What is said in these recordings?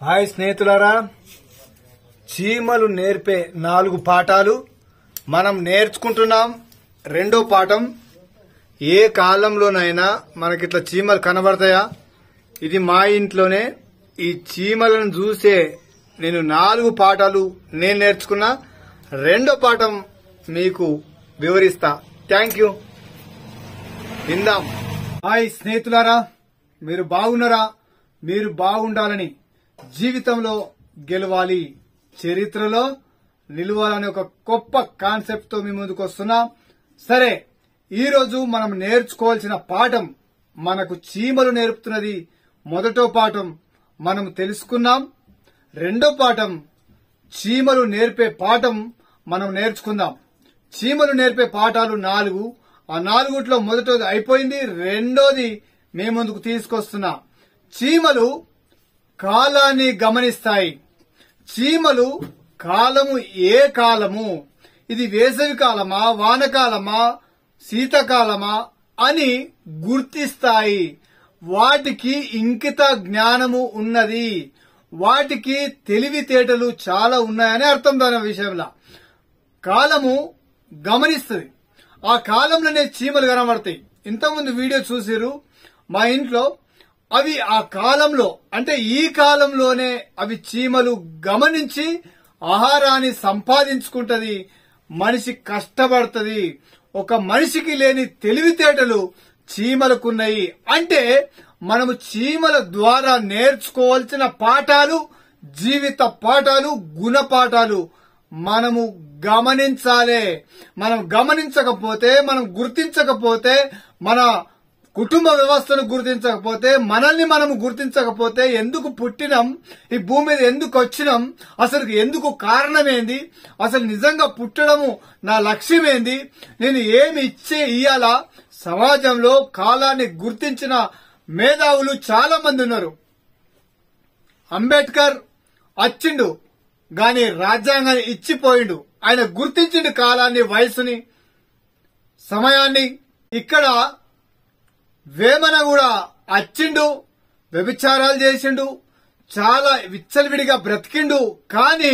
Hi స్నేహితులారా, చీమలు నేర్పే 4 పాఠాలు మనం నేర్చుకుంటున్నాం. రెండో పాఠం, ఏ కాలంలోనైనా మనకిట్లా చీమలు కనబడతాయా? ఇది మా ఇంట్లోనే ఈ చీమలను చూసే నేను 4 పాఠాలు నేను నేర్చుకున్నా. రెండో పాఠం మీకు వివరిస్తా. Thank you. విందాం. హాయ్ స్నేహితులారా, మీరు బాగున్నారా? మీరు బాగుండాలని, జీవితంలో గెలవాలి, చరిత్రలో నిలవాలనే ఒక గొప్ప కాన్సెప్ట్ తో మీ ముందుకు వస్తున్నా. సరే, ఈరోజు మనం నేర్చుకోవాల్సిన పాఠం మనకు చీమలు నేర్పుతున్నది. మొదటో పాఠం మనం తెలుసుకున్నాం. రెండో పాఠం చీమలు నేర్పే పాఠం మనం నేర్చుకుందాం. చీమలు నేర్పే పాఠాలు 4. ఆ 4లో మొదటిది అయిపోయింది. రెండోది మీ ముందుకు తీసుకొస్తున్నా. చీమలు కాలాన్ని గమనిస్తాయి. చీమలు కాలము ఏ కాలము, ఇది వేసవి కాలమా, వానకాలమా, శీతాకాలమా అని గుర్తిస్తాయి. వాటికి ఇంకిత జ్ఞానము ఉన్నది. వాటికి తెలివితేటలు చాలా ఉన్నాయని అర్థం. దాని విషయంలో కాలము గమనిస్తుంది. ఆ కాలంలోనే చీమలు కనబడతాయి. ఇంతకుముందు వీడియో చూసిరు మా ఇంట్లో. అవి ఆ కాలంలో, అంటే ఈ కాలంలోనే అవి చీమలు గమనించి ఆహారాన్ని సంపాదించుకుంటది. మనిషి కష్టపడుతుంది. ఒక మనిషికి లేని తెలివితేటలు చీమలకున్నాయి. అంటే మనము చీమల ద్వారా నేర్చుకోవాల్సిన పాఠాలు, జీవిత పాఠాలు, గుణపాఠాలు మనము గమనించాలి. మనం గమనించకపోతే, మనం గుర్తించకపోతే, మన కుటుంబ వ్యవస్థను గుర్తించకపోతే, మనల్ని మనము గుర్తించకపోతే, ఎందుకు పుట్టినాం, ఈ భూమి మీద ఎందుకు వచ్చినాం, అసలు ఎందుకు కారణమేంది, అసలు నిజంగా పుట్టడము నా లక్ష్యం ఏంది, నేను ఏమి ఇయ్యాలా? సమాజంలో కాలాన్ని గుర్తించిన మేధావులు చాలా మంది ఉన్నారు. అంబేద్కర్ వచ్చిండు గాని రాజ్యాంగాన్ని ఇచ్చిపోయిండు. ఆయన గుర్తించిండు కాలాన్ని, వయసుని, సమయాన్ని. ఇక్కడ వేమన కూడా వచ్చిండు, వ్యభిచారాలు చేసిండు, చాలా విచ్చలవిడిగా బ్రతికిండు, కానీ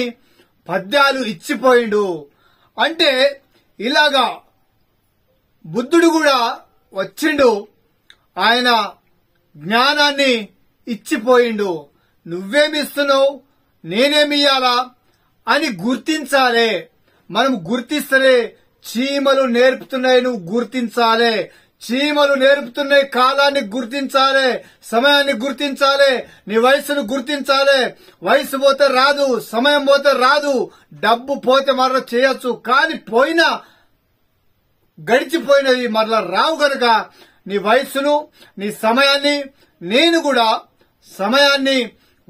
పద్యాలు ఇచ్చిపోయిండు. అంటే ఇలాగా బుద్ధుడు కూడా వచ్చిండు, ఆయన జ్ఞానాన్ని ఇచ్చిపోయిండు. నువ్వేమిస్తున్నావు, నేనేమియ్యాలా అని గుర్తించాలే. మనం గుర్తిస్తలే. చీమలు నేర్పుతున్నాయి, నువ్వు గుర్తించాలే. చీమలు నేర్పుతున్నాయి కాలాన్ని గుర్తించాలే, సమయాన్ని గుర్తించాలే, నీ వయసును గుర్తించాలే. వయసు పోతే రాదు, సమయం పోతే రాదు, డబ్బు పోతే మరలా చేయొచ్చు, కానీ పోయినా గడిచిపోయినది మరలా రావు. గనుక నీ వయసును, నీ సమయాన్ని, నేను కూడా సమయాన్ని,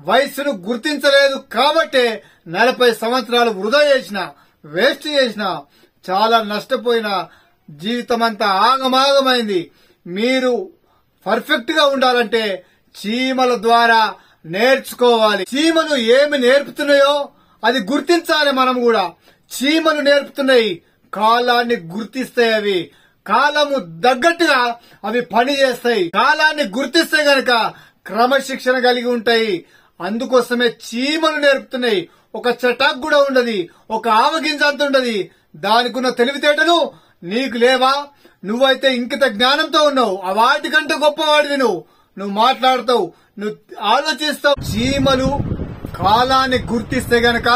వయసును గుర్తించలేదు కాబట్టి 40 సంవత్సరాలు వృధా చేసిన, వేస్ట్ చేసిన, చాలా నష్టపోయిన, జీవితం అంతా ఆగమాగమైంది. మీరు పర్ఫెక్ట్ గా ఉండాలంటే చీమల ద్వారా నేర్చుకోవాలి. చీమలు ఏమి నేర్పుతున్నాయో అది గుర్తించాలి. మనం కూడా చీమలు నేర్పుతున్నాయి, కాలాన్ని గుర్తిస్తాయి. అవి కాలము తగ్గట్టుగా అవి పని చేస్తాయి. కాలాన్ని గుర్తిస్తే గనక క్రమశిక్షణ కలిగి ఉంటాయి. అందుకోసమే చీమలు నేర్పుతున్నాయి. ఒక చటాక్ కూడా ఉండదు, ఒక ఆవగింజ అంత ఉండదు. దానికున్న తెలివితేటలు నీకు లేవా? నువ్వైతే ఇంకిత జ్ఞానంతో ఉన్నావు. ఆ వాటికంటే గొప్పవాడివి. నువ్వు మాట్లాడతావు, నువ్వు ఆలోచిస్తావు. చీమలు కాలాన్ని గుర్తిస్తే గనక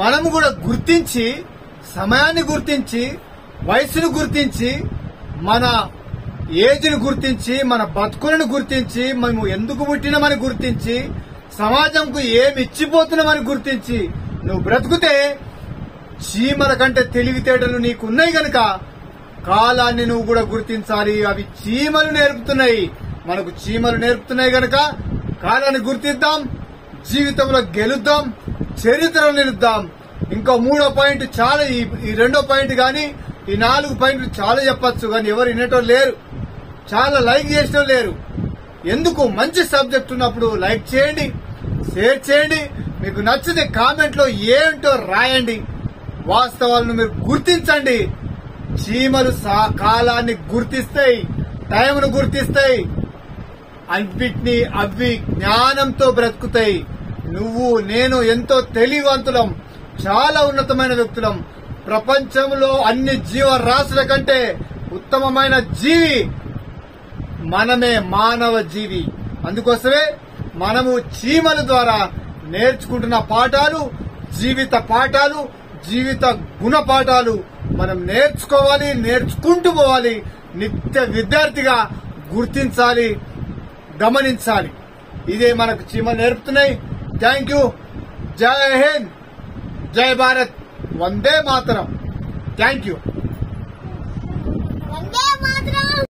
మనము కూడా గుర్తించి, సమయాన్ని గుర్తించి, వయసును గుర్తించి, మన ఏజ్ను గుర్తించి, మన బతుకులను గుర్తించి, మేము ఎందుకు పుట్టినామని గుర్తించి, సమాజంకు ఏమి ఇచ్చిపోతున్నామని గుర్తించి నువ్వు బ్రతుకుతే చీమల కంటే తెలివితేటలు నీకున్నాయి గనక కాలాన్ని నువ్వు కూడా గుర్తించాలి. అవి చీమలు నేర్పుతున్నాయి, మనకు చీమలు నేర్పుతున్నాయి గనక కాలాన్ని గుర్తిద్దాం, జీవితంలో గెలుద్దాం, చరిత్రను నిలుద్దాం. ఇంకో 3వ పాయింట్ చాలా, ఈ 2వ పాయింట్ గాని ఈ 4 పాయింట్లు చాలా చెప్పచ్చు, కానీ ఎవరు వినేటోళ్ళు లేరు, చాలా లైక్ చేసేటోళ్ళు లేరు. ఎందుకు? మంచి సబ్జెక్ట్ ఉన్నప్పుడు లైక్ చేయండి, షేర్ చేయండి. మీకు నచ్చితే కామెంట్ లో ఏంటో రాయండి. వాస్తవాలను మీరు గుర్తించండి. చీమలు కాలాన్ని గుర్తిస్తాయి, టైంను గుర్తిస్తాయి, అన్నిటినీ అవి జ్ఞానంతో బ్రతుకుతాయి. నువ్వు నేను ఎంతో తెలివివంతులం, చాలా ఉన్నతమైన వ్యక్తులం. ప్రపంచంలో అన్ని జీవరాశుల కంటే ఉత్తమమైన జీవి మనమే, మానవ జీవి. అందుకోసమే మనము చీమల ద్వారా నేర్చుకుంటున్న పాఠాలు, జీవిత పాఠాలు, జీవిత గుణపాఠాలు మనం నేర్చుకోవాలి, నేర్చుకుంటూ పోవాలి. నిత్య విద్యార్థిగా గుర్తించాలి, గమనించాలి. ఇదే మనకు చీమలు నేర్పుతున్నాయి. Thank you. జై హింద్, జై భారత్, వందే మాతరం. Thank you. వందే మాతరం.